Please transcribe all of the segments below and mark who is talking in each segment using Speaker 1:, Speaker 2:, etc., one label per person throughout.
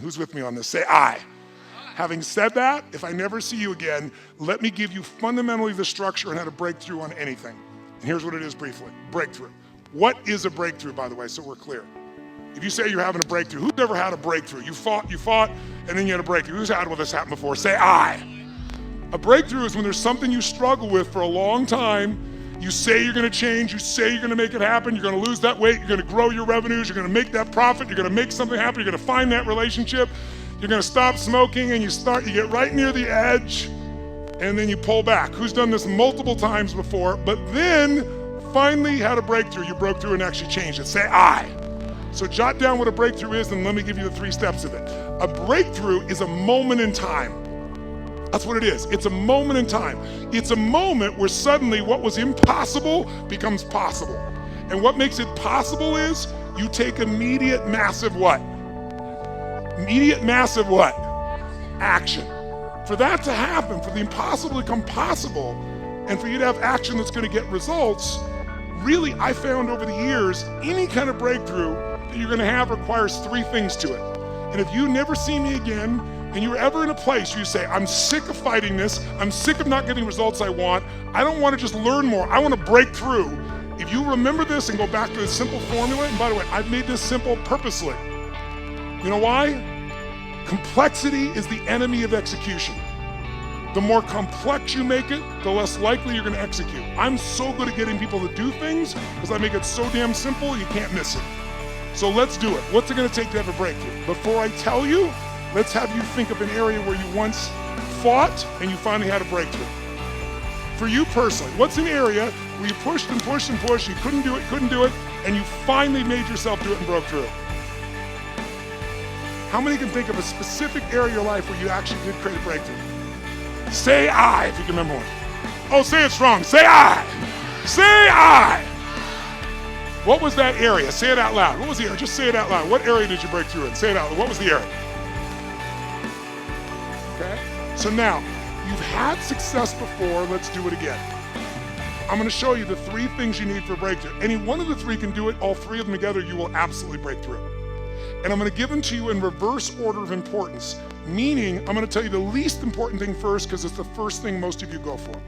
Speaker 1: Who's with me on this? Say I. Having said that, if I never see you again, let me give you fundamentally the structure and how to break through on anything. And here's what it is briefly. Breakthrough. What is a breakthrough, by the way, so we're clear? If you say you're having a breakthrough, who's ever had a breakthrough? You fought, and then you had a breakthrough. Who's had this happen before? Say I. A breakthrough is when there's something you struggle with for a long time. You say you're gonna change, you say you're gonna make it happen, you're gonna lose that weight, you're gonna grow your revenues, you're gonna make that profit, you're gonna make something happen, you're gonna find that relationship, you're gonna stop smoking, and you get right near the edge, and then you pull back. Who's done this multiple times before, but then finally had a breakthrough, you broke through and actually changed it. Say I. So jot down what a breakthrough is, and let me give you the 3 steps of it. A breakthrough is a moment in time. That's what it is. It's a moment in time. It's a moment where suddenly what was impossible becomes possible. And what makes it possible is you take immediate massive what? Immediate massive what? Action. For that to happen, for the impossible to become possible, and for you to have action that's going to get results, really, I found over the years, any kind of breakthrough that you're going to have requires 3 things to it. And if you never see me again, and you're ever in a place where you say, I'm sick of fighting this, I'm sick of not getting results I want, I don't want to just learn more, I want to break through. If you remember this and go back to this simple formula, and by the way, I've made this simple purposely. You know why? Complexity is the enemy of execution. The more complex you make it, the less likely you're going to execute. I'm so good at getting people to do things because I make it so damn simple you can't miss it. So let's do it. What's it going to take to have a breakthrough? Before I tell you, let's have you think of an area where you once fought and you finally had a breakthrough. For you personally, what's an area where you pushed and pushed and pushed, you couldn't do it, and you finally made yourself do it and broke through? How many can think of a specific area of your life where you actually did create a breakthrough? Say I, if you can remember one. Oh, say it strong. Say I. Say I. What was that area? Say it out loud. What was the area? Just say it out loud. What area did you break through in? Say it out loud. What was the area? Okay? So now, you've had success before, let's do it again. I'm gonna show you the 3 things you need for a breakthrough. Any one of the 3 can do it, all 3 of them together, you will absolutely break through. And I'm gonna give them to you in reverse order of importance, meaning I'm gonna tell you the least important thing first because it's the first thing most of you go for.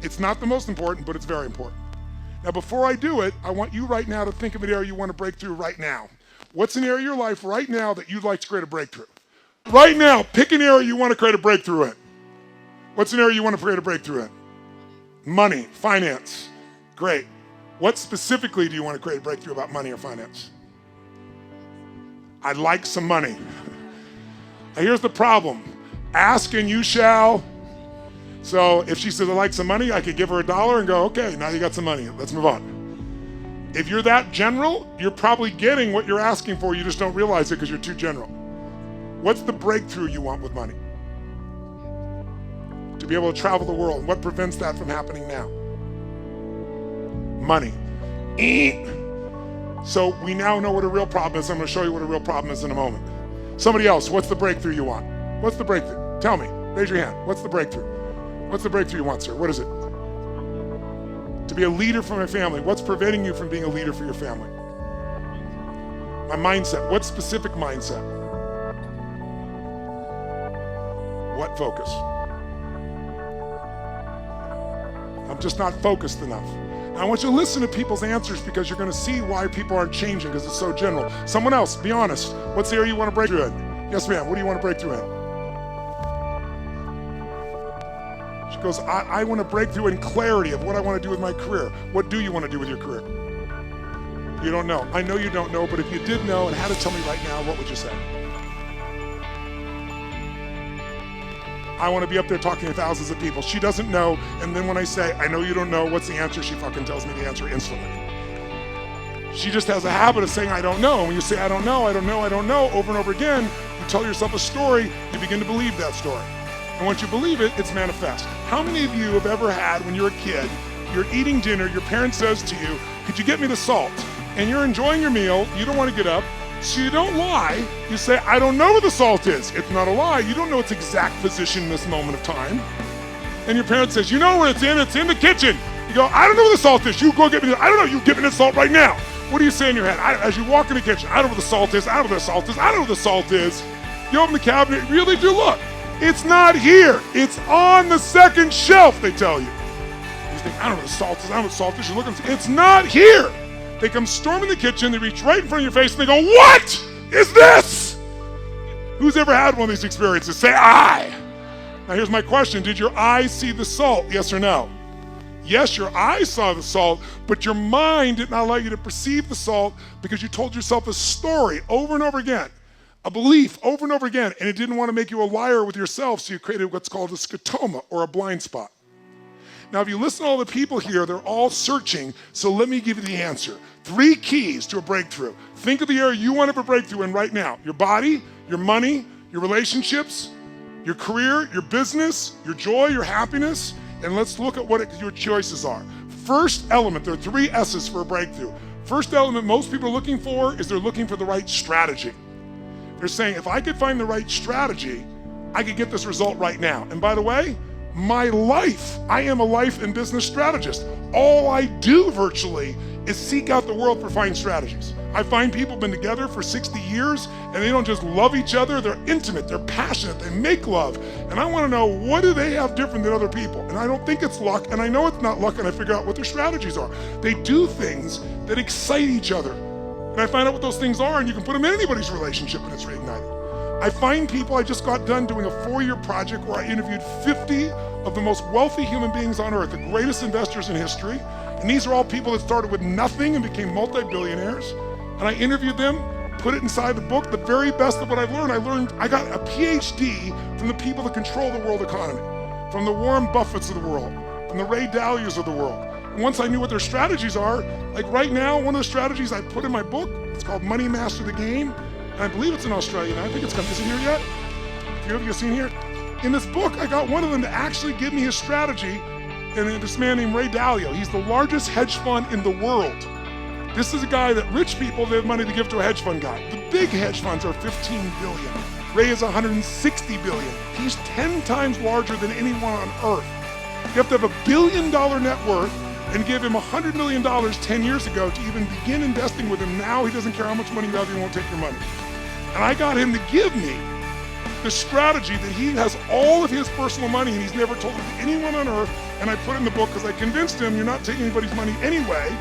Speaker 1: It's not the most important, but it's very important. Now, before I do it, I want you right now to think of an area you wanna break through right now. What's an area of your life right now that you'd like to create a breakthrough? Right now, pick an area you want to create a breakthrough in. What's an area you want to create a breakthrough in? Money, finance. Great. What specifically do you want to create a breakthrough about money or finance? I'd like some money. Now here's the problem. Ask and you shall. So if she says, I'd like some money, I could give her $1 and go, okay, now you got some money. Let's move on. If you're that general, you're probably getting what you're asking for. You just don't realize it because you're too general. What's the breakthrough you want with money? To be able to travel the world. What prevents that from happening now? Money. So we now know what a real problem is. I'm going to show you what a real problem is in a moment. Somebody else, what's the breakthrough you want? What's the breakthrough? Tell me. Raise your hand. What's the breakthrough? What's the breakthrough you want, sir? What is it? To be a leader for my family. What's preventing you from being a leader for your family? My mindset. What specific mindset? What focus? I'm just not focused enough. I want you to listen to people's answers because you're going to see why people aren't changing because it's so general. Someone else, be honest. What's the area you want to break through in? Yes, ma'am. What do you want to break through in? She goes, I want to break through in clarity of what I want to do with my career. What do you want to do with your career? You don't know. I know you don't know, but if you did know and had to tell me right now, what would you say? I want to be up there talking to thousands of people. She doesn't know, and then when I say, I know you don't know, what's the answer? She fucking tells me the answer instantly. She just has a habit of saying, I don't know. When you say, I don't know, over and over again, you tell yourself a story, you begin to believe that story. And once you believe it, it's manifest. How many of you have ever had, when you're a kid, you're eating dinner, your parent says to you, could you get me the salt? And you're enjoying your meal, you don't want to get up, so you don't lie, you say, I don't know where the salt is. It's not a lie, you don't know its exact position in this moment of time. And your parent says, you know where it's in the kitchen. You go, I don't know where the salt is, you go get me I don't know, you give me the salt right now. What do you say in your head? As you walk in the kitchen, I don't know where the salt is, I don't know where the salt is, I don't know where the salt is. You open the cabinet, you really do look. It's not here. It's on the second shelf, they tell you. You think, I don't know what salt is. I don't know what salt is. You look and say, it's not here. They come storming the kitchen, they reach right in front of your face, and they go, what is this? Who's ever had one of these experiences? Say, I. Now here's my question. Did your eyes see the salt? Yes or no? Yes, your eyes saw the salt, but your mind did not allow you to perceive the salt because you told yourself a story over and over again, a belief over and over again, and it didn't want to make you a liar with yourself, so you created what's called a scotoma, or a blind spot. Now, if you listen to all the people here, they're all searching, so let me give you the answer. 3 keys to a breakthrough. Think of the area you want to have a breakthrough in right now. Your body, your money, your relationships, your career, your business, your joy, your happiness, and let's look at what your choices are. First element, there are 3 S's for a breakthrough. First element most people are looking for is they're looking for the right strategy. They're saying, if I could find the right strategy, I could get this result right now. And by the way, my life, I am a life and business strategist. All I do virtually is seek out the world for fine strategies. I find people have been together for 60 years and they don't just love each other, they're intimate, they're passionate, they make love. And I want to know, what do they have different than other people? And I don't think it's luck, and I know it's not luck, and I figure out what their strategies are. They do things that excite each other. And I find out what those things are, and you can put them in anybody's relationship and it's reignited. I find people, I just got done doing a 4-year project where I interviewed 50 of the most wealthy human beings on earth, the greatest investors in history. And these are all people that started with nothing and became multi-billionaires. And I interviewed them, put it inside the book, the very best of what I've learned. I got a PhD from the people that control the world economy, from the Warren Buffetts of the world, from the Ray Dalias of the world. And once I knew what their strategies are, like right now, one of the strategies I put in my book, it's called Money Master the Game. And I believe it's in Australia now. I think it's coming. Is it here yet? A few of you have seen here? In this book, I got one of them to actually give me his strategy, and this man named Ray Dalio. He's the largest hedge fund in the world. This is a guy that rich people, they have money to give to a hedge fund guy. The big hedge funds are 15 billion. Ray is 160 billion. He's 10 times larger than anyone on earth. You have to have $1 billion net worth and give him $100 million 10 years ago to even begin investing with him. Now he doesn't care how much money you have, he won't take your money. And I got him to give me the strategy that he has all of his personal money and he's never told it to anyone on earth, and I put it in the book because I convinced him you're not taking anybody's money anyway,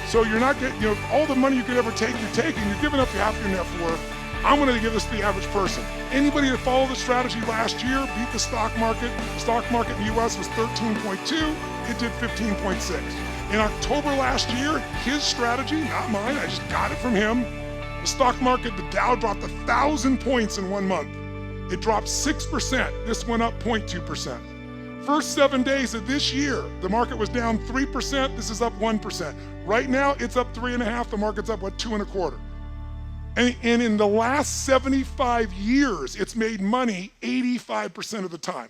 Speaker 1: so you're not getting, all the money you could ever take, you're taking, you're giving up half your net worth. I'm going to give this to the average person. Anybody that followed the strategy last year beat the stock market. The stock market in the US was 13.2, it did 15.6. In October last year, his strategy, not mine, I just got it from him. The stock market, the Dow dropped 1,000 points in 1 month. It dropped 6%. This went up 0.2%. First 7 days of this year, the market was down 3%. This is up 1%. Right now, it's up 3.5%. The market's up, 2.25%. And in the last 75 years, it's made money 85% of the time.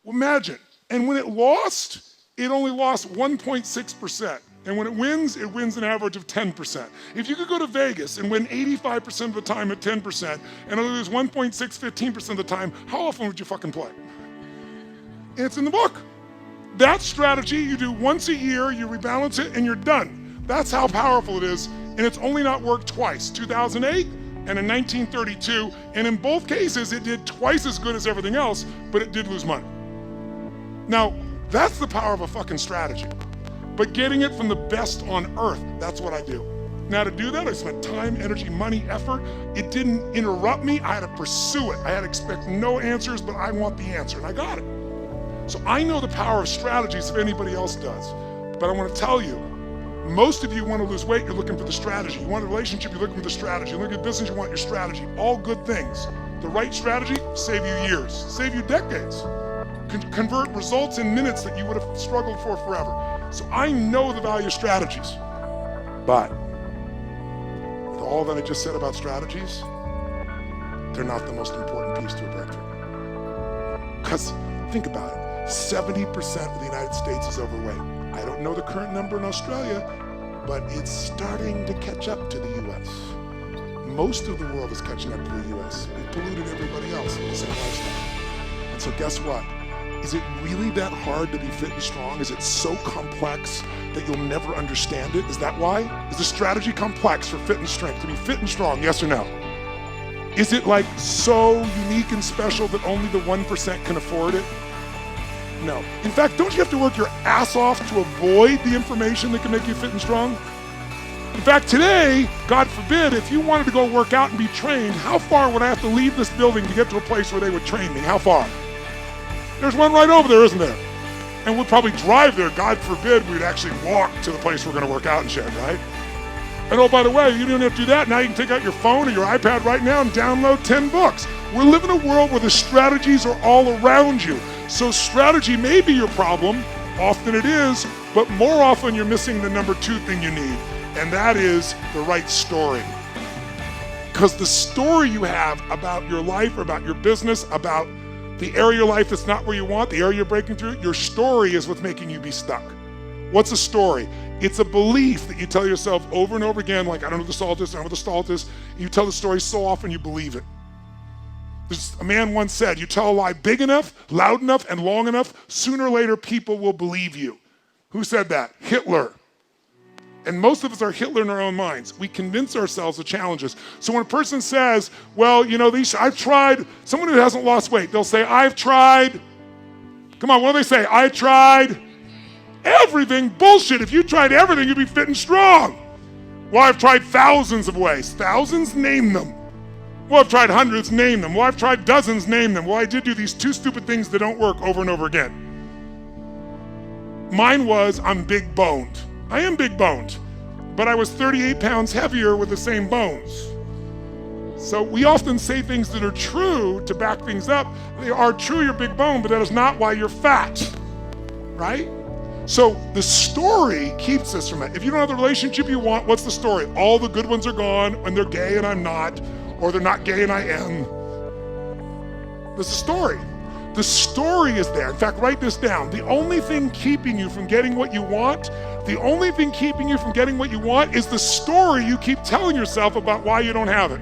Speaker 1: Imagine. And when it lost, it only lost 1.6%. And when it wins an average of 10%. If you could go to Vegas and win 85% of the time at 10% and lose 15% of the time, how often would you fucking play? And it's in the book. That strategy you do once a year, you rebalance it, and you're done. That's how powerful it is, and it's only not worked twice, 2008 and in 1932, and in both cases, it did twice as good as everything else, but it did lose money. Now, that's the power of a fucking strategy. But getting it from the best on earth, that's what I do. Now to do that, I spent time, energy, money, effort. It didn't interrupt me. I had to pursue it. I had to expect no answers, but I want the answer, and I got it. So I know the power of strategies if anybody else does. But I want to tell you, most of you want to lose weight, you're looking for the strategy. You want a relationship, you're looking for the strategy. You look at business, you want your strategy. All good things. The right strategy, save you years, save you decades. Convert results in minutes that you would have struggled for forever. So I know the value of strategies, but with all that I just said about strategies, they're not the most important piece to a breakthrough. Because think about it, 70% of the United States is overweight. I don't know the current number in Australia, but it's starting to catch up to the US. Most of the world is catching up to the US. We've polluted everybody else in the same lifestyle. And so guess what? Is it really that hard to be fit and strong? Is it so complex that you'll never understand it? Is that why? Is the strategy complex for fit and strength? To be fit and strong, yes or no? Is it like so unique and special that only the 1% can afford it? No. In fact, don't you have to work your ass off to avoid the information that can make you fit and strong? In fact, today, God forbid, if you wanted to go work out and be trained, how far would I have to leave this building to get to a place where they would train me? How far? There's one right over there, isn't there? And we'd probably drive there. God forbid we'd actually walk to the place we're going to work out and shit, right? And oh, by the way, you don't have to do that. Now you can take out your phone or your iPad right now and download 10 books. We're living in a world where the strategies are all around you. So strategy may be your problem. Often it is, but more often you're missing the number 2 thing you need. And that is the right story. Because the story you have about your life, about your business, about the area of your life that's not where you want, the area you're breaking through, your story is what's making you be stuck. What's a story? It's a belief that you tell yourself over and over again, like, I don't know what the salt is, I don't know what the salt is. You tell the story so often you believe it. A man once said, you tell a lie big enough, loud enough, and long enough, sooner or later people will believe you. Who said that? Hitler. And most of us are Hitler in our own minds. We convince ourselves of challenges. So when a person says, well, you know, I've tried, someone who hasn't lost weight, they'll say, I've tried. Come on, what do they say? I tried everything. Bullshit. If you tried everything, you'd be fit and strong. Well, I've tried thousands of ways. Thousands? Name them. Well, I've tried hundreds. Name them. Well, I've tried dozens. Name them. Well, I did do these 2 stupid things that don't work over and over again. Mine was, I'm big boned. I am big boned, but I was 38 pounds heavier with the same bones. So we often say things that are true to back things up. They are true, you're big boned, but that is not why you're fat, right? So the story keeps us from it. If you don't have the relationship you want, what's the story? All the good ones are gone, and they're gay and I'm not, or they're not gay and I am. That's the story. The story is there. In fact, write this down. The only thing keeping you from getting what you want, the only thing keeping you from getting what you want is the story you keep telling yourself about why you don't have it.